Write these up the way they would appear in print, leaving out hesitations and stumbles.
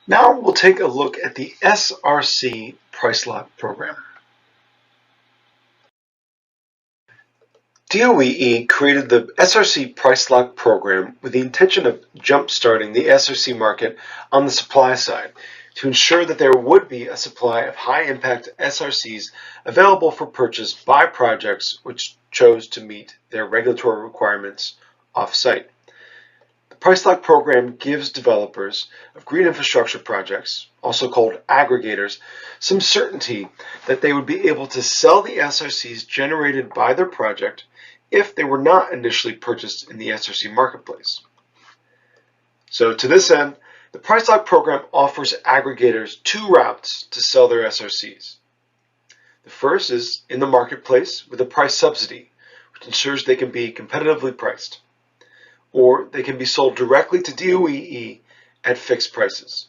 Now we'll take a look at the SRC Price Lock Program. DOE created the SRC Price Lock Program with the intention of jump-starting the SRC market on the supply side to ensure that there would be a supply of high-impact SRCs available for purchase by projects which chose to meet their regulatory requirements off-site. The Price Lock Program gives developers of green infrastructure projects, also called aggregators, some certainty that they would be able to sell the SRCs generated by their project if they were not initially purchased in the SRC marketplace. So to this end, the Price Lock Program offers aggregators two routes to sell their SRCs. The first is in the marketplace with a price subsidy, which ensures they can be competitively priced, or they can be sold directly to DOE at fixed prices.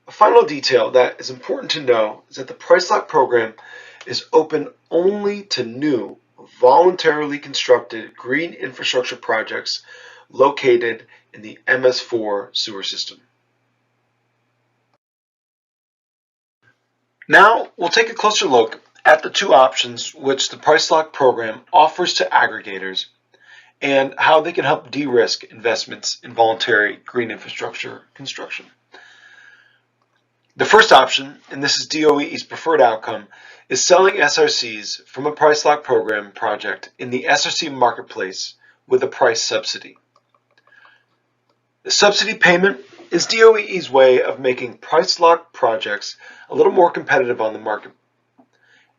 A final detail that is important to know is that the Price Lock Program is open only to new, voluntarily constructed green infrastructure projects located in the MS4 sewer system. Now we'll take a closer look at the two options which the Price Lock Program offers to aggregators and how they can help de-risk investments in voluntary green infrastructure construction. The first option, and this is DOE's preferred outcome, is selling SRCs from a Price Lock Program project in the SRC marketplace with a price subsidy. The subsidy payment is DOE's way of making Price Lock projects a little more competitive on the market.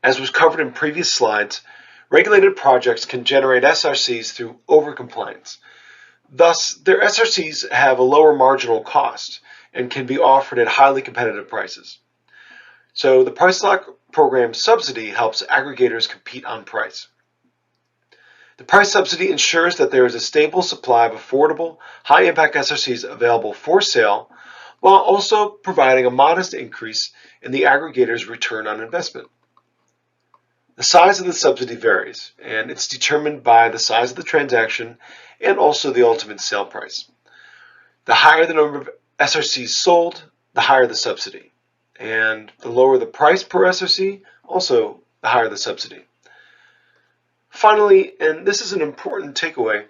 As was covered in previous slides, regulated projects can generate SRCs through overcompliance. Thus, their SRCs have a lower marginal cost and can be offered at highly competitive prices. So the Price Lock Program subsidy helps aggregators compete on price. The price subsidy ensures that there is a stable supply of affordable, high-impact SRCs available for sale, while also providing a modest increase in the aggregator's return on investment. The size of the subsidy varies, and it's determined by the size of the transaction and also the ultimate sale price. The higher the number of SRCs sold, the higher the subsidy. And the lower the price per SRC, also the higher the subsidy. Finally, and this is an important takeaway,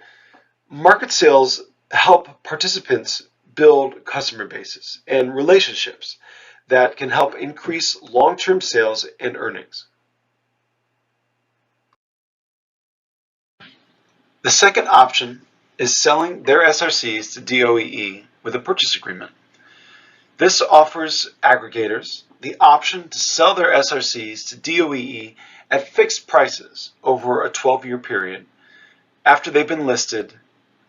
market sales help participants build customer bases and relationships that can help increase long-term sales and earnings. The second option is selling their SRCs to DOE with a purchase agreement. This offers aggregators the option to sell their SRCs to DOE at fixed prices over a 12-year period after they've been listed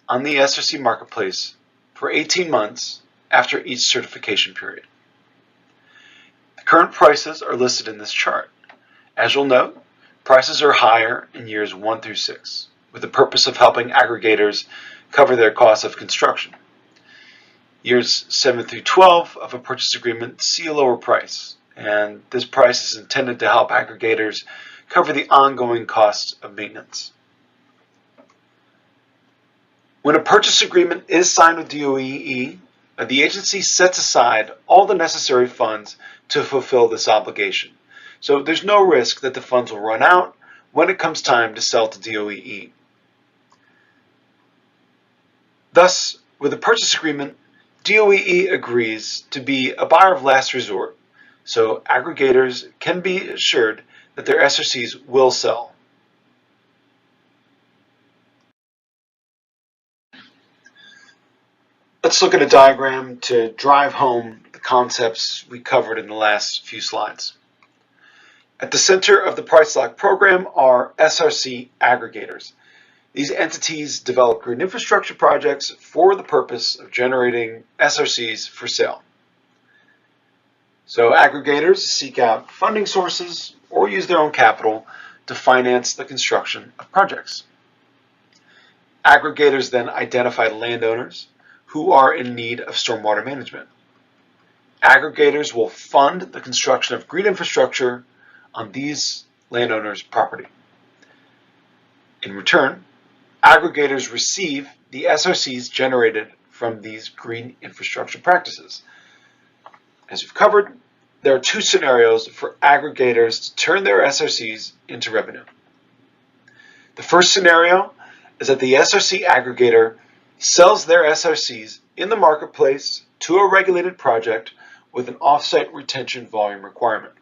on the SRC marketplace for 18 months after each certification period. The current prices are listed in this chart. As you'll note, prices are higher in years 1 through 6, with the purpose of helping aggregators cover their costs of construction. Years 7 through 12 of a purchase agreement see a lower price, and this price is intended to help aggregators cover the ongoing costs of maintenance. When a purchase agreement is signed with DOE, the agency sets aside all the necessary funds to fulfill this obligation. So there's no risk that the funds will run out when it comes time to sell to DOE. Thus, with a purchase agreement, DOE agrees to be a buyer of last resort, so aggregators can be assured that their SRCs will sell. Let's look at a diagram to drive home the concepts we covered in the last few slides. At the center of the Price Lock Program are SRC aggregators. These entities develop green infrastructure projects for the purpose of generating SRCs for sale. So aggregators seek out funding sources or use their own capital to finance the construction of projects. Aggregators then identify landowners who are in need of stormwater management. Aggregators will fund the construction of green infrastructure on these landowners' property. In return, aggregators receive the SRCs generated from these green infrastructure practices. As we've covered, there are two scenarios for aggregators to turn their SRCs into revenue. The first scenario is that the SRC aggregator sells their SRCs in the marketplace to a regulated project with an offsite retention volume requirement.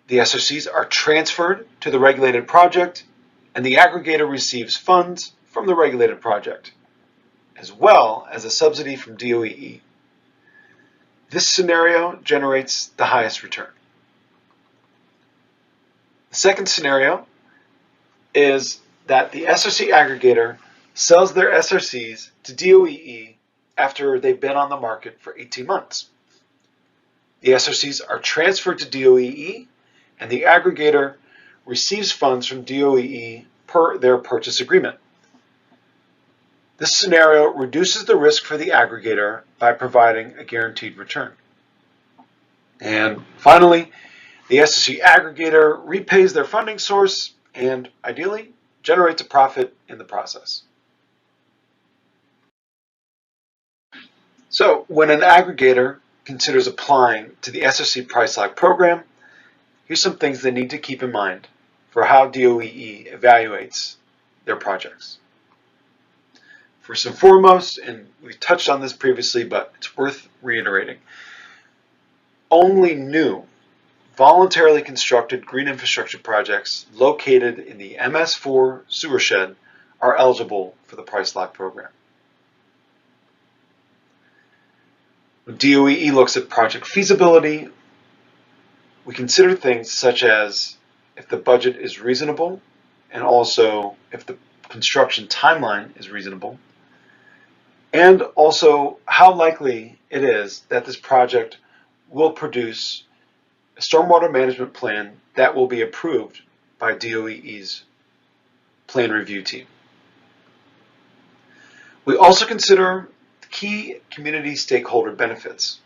The SRCs are transferred to the regulated project, and the aggregator receives funds from the regulated project, as well as a subsidy from DOE. This scenario generates the highest return. The second scenario is that the SRC aggregator sells their SRCs to DOE after they've been on the market for 18 months. The SRCs are transferred to DOE, and the aggregator receives funds from DOE per their purchase agreement. This scenario reduces the risk for the aggregator by providing a guaranteed return. And finally, the SRC aggregator repays their funding source and, ideally, generates a profit in the process. So, when an aggregator considers applying to the SRC Price Lock Program, here's some things they need to keep in mind for how DOE evaluates their projects. First and foremost, and we touched on this previously, but it's worth reiterating, only new, voluntarily constructed green infrastructure projects located in the MS4 sewer shed are eligible for the Price Lock Program. When DOE looks at project feasibility, we consider things such as if the budget is reasonable and also if the construction timeline is reasonable, and also how likely it is that this project will produce a stormwater management plan that will be approved by DOE's plan review team. We also consider key community stakeholder benefits,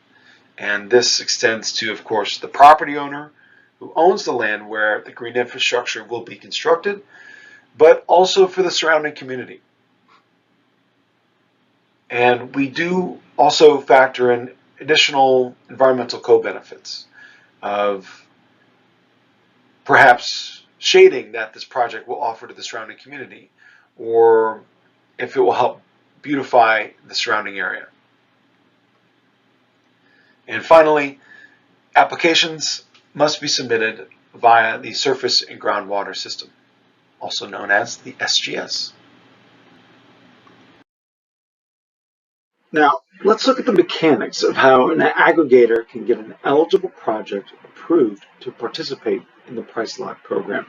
and this extends to, of course, the property owner who owns the land where the green infrastructure will be constructed, but also for the surrounding community. And we do also factor in additional environmental co-benefits of perhaps shading that this project will offer to the surrounding community, or if it will help beautify the surrounding area. And finally, applications must be submitted via the Surface and Groundwater System, also known as the SGS. Now, let's look at the mechanics of how an aggregator can get an eligible project approved to participate in the Price Lock Program.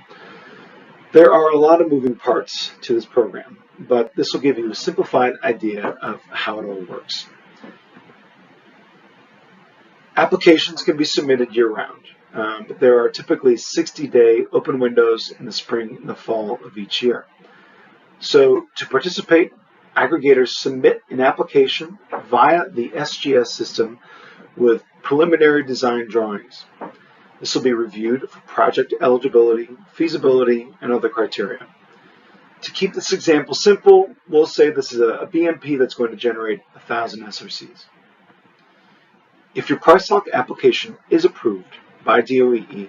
There are a lot of moving parts to this program, but this will give you a simplified idea of how it all works. Applications can be submitted year-round, but there are typically 60-day open windows in the spring and the fall of each year. So to participate, aggregators submit an application via the SGS system with preliminary design drawings. This will be reviewed for project eligibility, feasibility, and other criteria. To keep this example simple, we'll say this is a BMP that's going to generate 1,000 SRCs. If your Price Lock application is approved by DOE,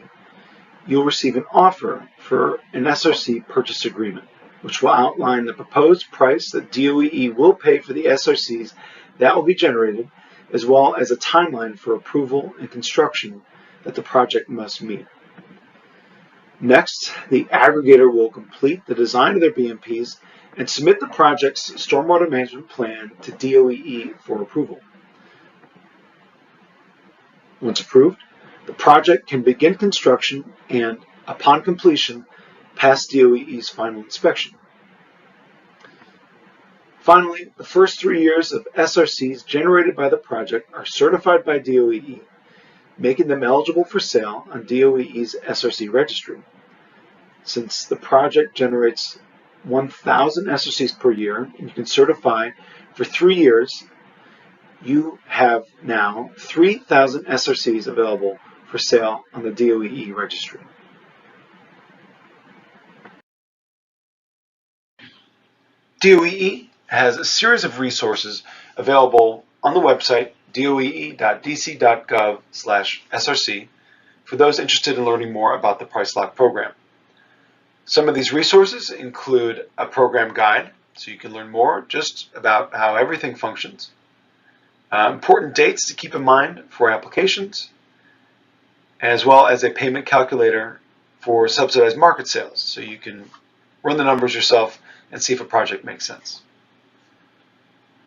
you'll receive an offer for an SRC purchase agreement, which will outline the proposed price that DOE will pay for the SRCs that will be generated, as well as a timeline for approval and construction that the project must meet. Next, the aggregator will complete the design of their BMPs and submit the project's stormwater management plan to DOE for approval. Once approved, the project can begin construction and, upon completion, pass DOE's final inspection. Finally, the first 3 years of SRCs generated by the project are certified by DOE, making them eligible for sale on DOE's SRC registry. Since the project generates 1,000 SRCs per year, and you can certify for 3 years, you have now 3,000 SRCs available for sale on the DOE registry. DOE has a series of resources available on the website doee.dc.gov/SRC for those interested in learning more about the Price Lock Program. Some of these resources include a program guide, so you can learn more just about how everything functions, important dates to keep in mind for applications, as well as a payment calculator for subsidized market sales, so you can run the numbers yourself and see if a project makes sense.